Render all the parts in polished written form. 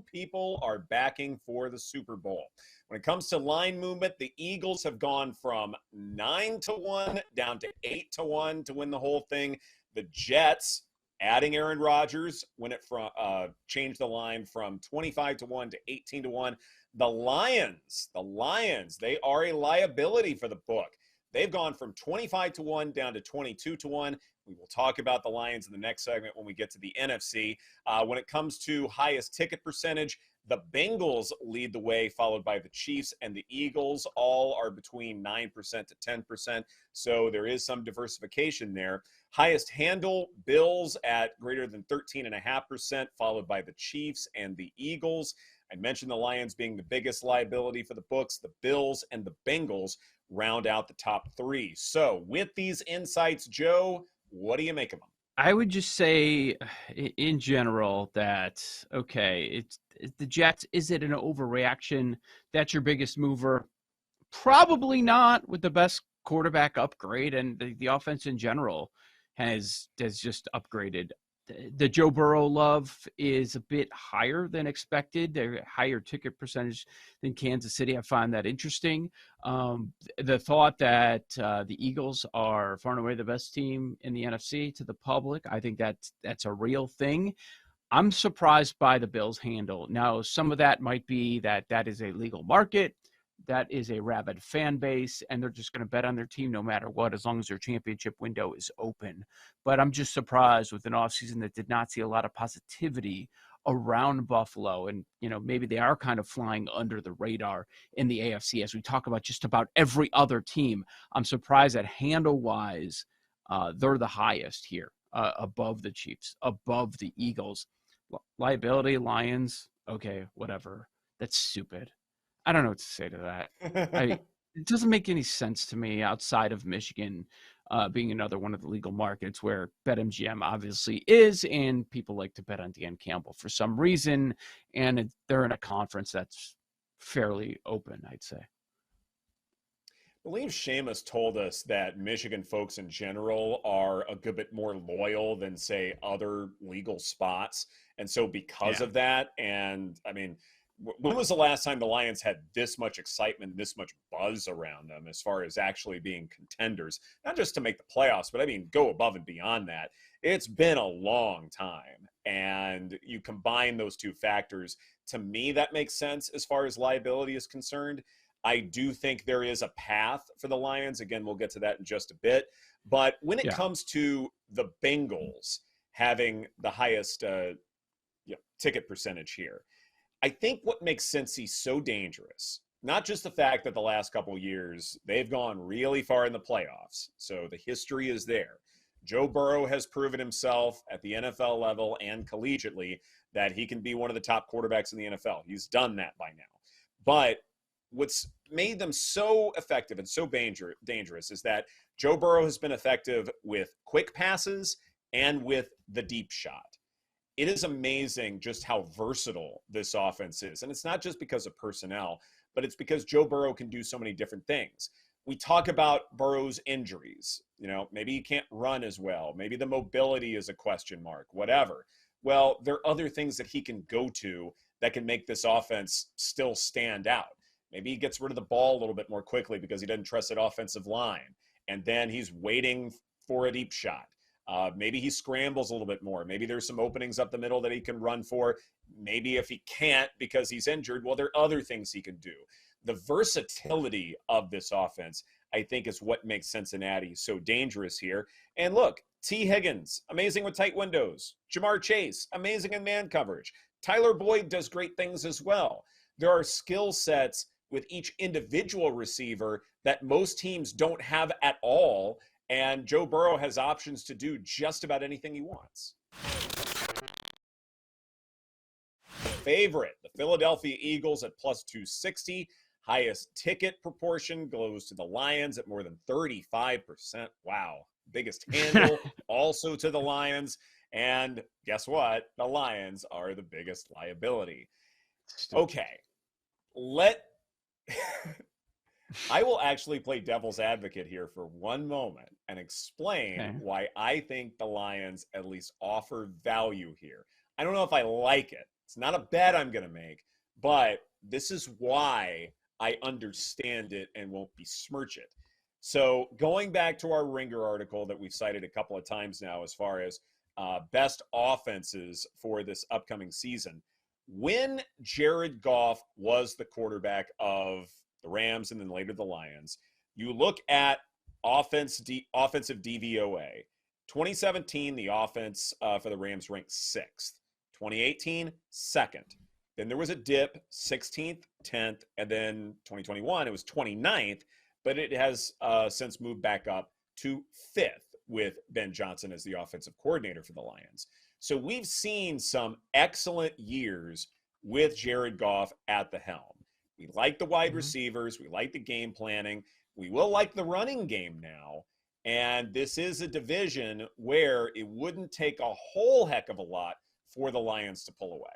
who people are backing for the Super Bowl. When it comes to line movement, the Eagles have gone from 9-1 down to 8-1 to win the whole thing. The Jets, adding Aaron Rodgers, when it changed the line from 25-1 to 18-1. The Lions, they are a liability for the book. They've gone from 25-1 down to 22-1. We will talk about the Lions in the next segment when we get to the NFC. When it comes to highest ticket percentage, the Bengals lead the way, followed by the Chiefs and the Eagles. All are between 9% to 10%, so there is some diversification there. Highest handle, Bills at greater than 13.5%, followed by the Chiefs and the Eagles. I mentioned the Lions being the biggest liability for the books. The Bills and the Bengals round out the top three. So with these insights, Joe, what do you make of them? I would just say in general that, okay, it's the Jets. Is it an overreaction? That's your biggest mover? Probably not, with the best quarterback upgrade, and the offense in general has just upgraded. The Joe Burrow love is a bit higher than expected. They're higher ticket percentage than Kansas City. I find that interesting. The thought that the Eagles are far and away the best team in the NFC to the public, I think that's a real thing. I'm surprised by the Bills' handle. Now, some of that might be that is a legal market. That is a rabid fan base, and they're just going to bet on their team no matter what, as long as their championship window is open. But I'm just surprised with an offseason that did not see a lot of positivity around Buffalo. And, maybe they are kind of flying under the radar in the AFC as we talk about just about every other team. I'm surprised that handle-wise, they're the highest here, above the Chiefs, above the Eagles. Liability, Lions, okay, whatever. That's stupid. I don't know what to say to that. It doesn't make any sense to me outside of Michigan being another one of the legal markets where BetMGM obviously is, and people like to bet on Dan Campbell for some reason, and they're in a conference that's fairly open, I'd say. I believe Seamus told us that Michigan folks in general are a good bit more loyal than, say, other legal spots. And so because of that, and I mean, when was the last time the Lions had this much excitement, this much buzz around them as far as actually being contenders? Not just to make the playoffs, but I mean, go above and beyond that. It's been a long time. And you combine those two factors, to me, that makes sense as far as liability is concerned. I do think there is a path for the Lions. Again, we'll get to that in just a bit. But when it comes to the Bengals having the highest ticket percentage here, I think what makes Cincy so dangerous, not just the fact that the last couple of years they've gone really far in the playoffs, so the history is there. Joe Burrow has proven himself at the NFL level and collegiately that he can be one of the top quarterbacks in the NFL. He's done that by now. But what's made them so effective and so dangerous is that Joe Burrow has been effective with quick passes and with the deep shot. It is amazing just how versatile this offense is. And it's not just because of personnel, but it's because Joe Burrow can do so many different things. We talk about Burrow's injuries. Maybe he can't run as well. Maybe the mobility is a question mark, whatever. Well, there are other things that he can go to that can make this offense still stand out. Maybe he gets rid of the ball a little bit more quickly because he doesn't trust that offensive line. And then he's waiting for a deep shot. Maybe he scrambles a little bit more. Maybe there's some openings up the middle that he can run for. Maybe if he can't because he's injured, well, there are other things he can do. The versatility of this offense, I think, is what makes Cincinnati so dangerous here. And look, T. Higgins, amazing with tight windows. Jamar Chase, amazing in man coverage. Tyler Boyd does great things as well. There are skill sets with each individual receiver that most teams don't have at all. And Joe Burrow has options to do just about anything he wants. Favorite, the Philadelphia Eagles at plus 260. Highest ticket proportion goes to the Lions at more than 35%. Wow. Biggest handle also to the Lions. And guess what? The Lions are the biggest liability. Okay. I will actually play devil's advocate here for one moment and explain why I think the Lions at least offer value here. I don't know if I like it. It's not a bet I'm going to make, but this is why I understand it and won't besmirch it. So going back to our Ringer article that we've cited a couple of times now as far as best offenses for this upcoming season, when Jared Goff was the quarterback of the Rams and then later the Lions, you look at offensive DVOA. 2017, the offense for the Rams ranked 6th. 2018, 2nd. Then there was a dip, 16th, 10th, and then 2021, it was 29th, but it has since moved back up to 5th with Ben Johnson as the offensive coordinator for the Lions. So we've seen some excellent years with Jared Goff at the helm. We like the wide receivers. We like the game planning. We will like the running game now. And this is a division where it wouldn't take a whole heck of a lot for the Lions to pull away.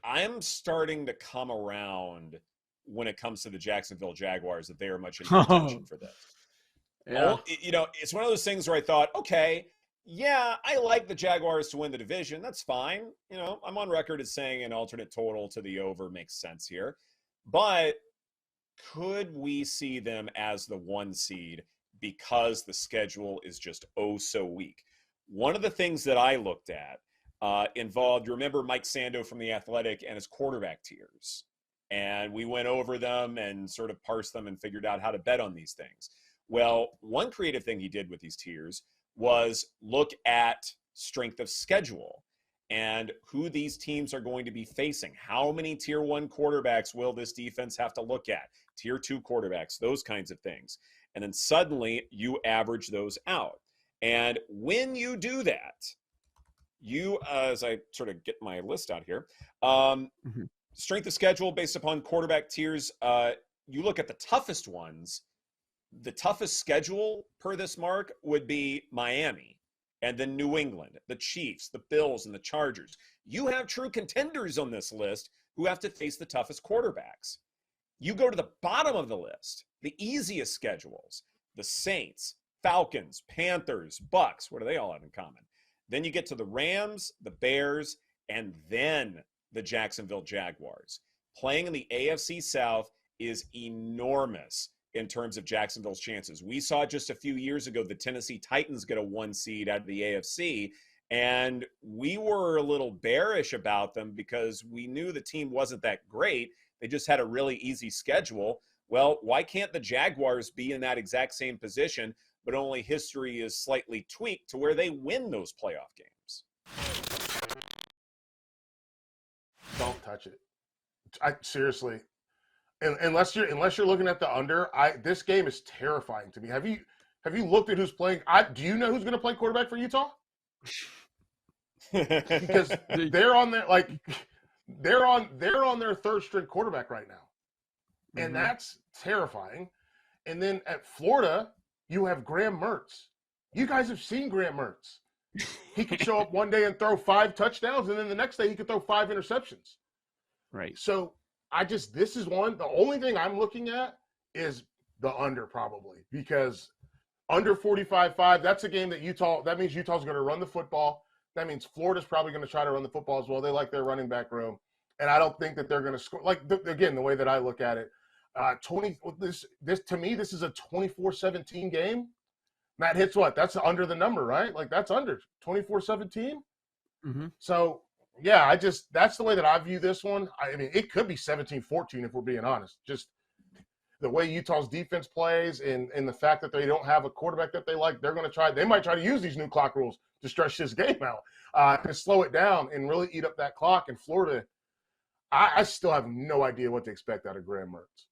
I'm starting to come around when it comes to the Jacksonville Jaguars that they are much in contention for this. Yeah. You know, it's one of those things where I thought, okay, yeah, I like the Jaguars to win the division. That's fine. You know, I'm on record as saying an alternate total to the over makes sense here. But could we see them as the 1 seed because the schedule is just oh so weak? One of the things that I looked at involved, you remember Mike Sando from The Athletic and his quarterback tiers. And we went over them and sort of parsed them and figured out how to bet on these things. Well, one creative thing he did with these tiers was look at strength of schedule and who these teams are going to be facing. How many tier 1 quarterbacks will this defense have to look at? Tier 2 quarterbacks, those kinds of things. And then suddenly you average those out. And when you do that, you, as I sort of get my list out here, strength of schedule based upon quarterback tiers, you look at the toughest ones. The toughest schedule per this mark would be Miami, and then New England, the Chiefs, the Bills, and the Chargers. You have true contenders on this list who have to face the toughest quarterbacks. You go to the bottom of the list, the easiest schedules, the Saints, Falcons, Panthers, Bucks. What do they all have in common? Then you get to the Rams, the Bears, and then the Jacksonville Jaguars. Playing in the AFC South is enormous in terms of Jacksonville's chances. We saw just a few years ago the Tennessee Titans get a 1 seed out of the AFC, and we were a little bearish about them because we knew the team wasn't that great. They just had a really easy schedule. Well, why can't the Jaguars be in that exact same position, but only history is slightly tweaked to where they win those playoff games? Don't touch it. Seriously. Unless you're looking at the under, this game is terrifying to me. Have you looked at who's playing? Do you know who's going to play quarterback for Utah? Because they're on their third string quarterback right now, and that's terrifying. And then at Florida, you have Graham Mertz. You guys have seen Graham Mertz. He could show up one day and throw 5 touchdowns, and then the next day he could throw 5 interceptions. Right. So this is one. The only thing I'm looking at is the under probably, because under 45.5, that's a game that that means Utah's going to run the football. That means Florida's probably going to try to run the football as well. They like their running back room. And I don't think that they're going to score. Again, the way that I look at it, this to me, this is a 24-17 game. Matt hits what? That's under the number, right? Like that's under 24-17. So yeah, that's the way that I view this one. I mean, it could be 17-14 if we're being honest. Just the way Utah's defense plays and the fact that they don't have a quarterback that they like, they might try to use these new clock rules to stretch this game out, to slow it down and really eat up that clock. In Florida, I still have no idea what to expect out of Graham Mertz.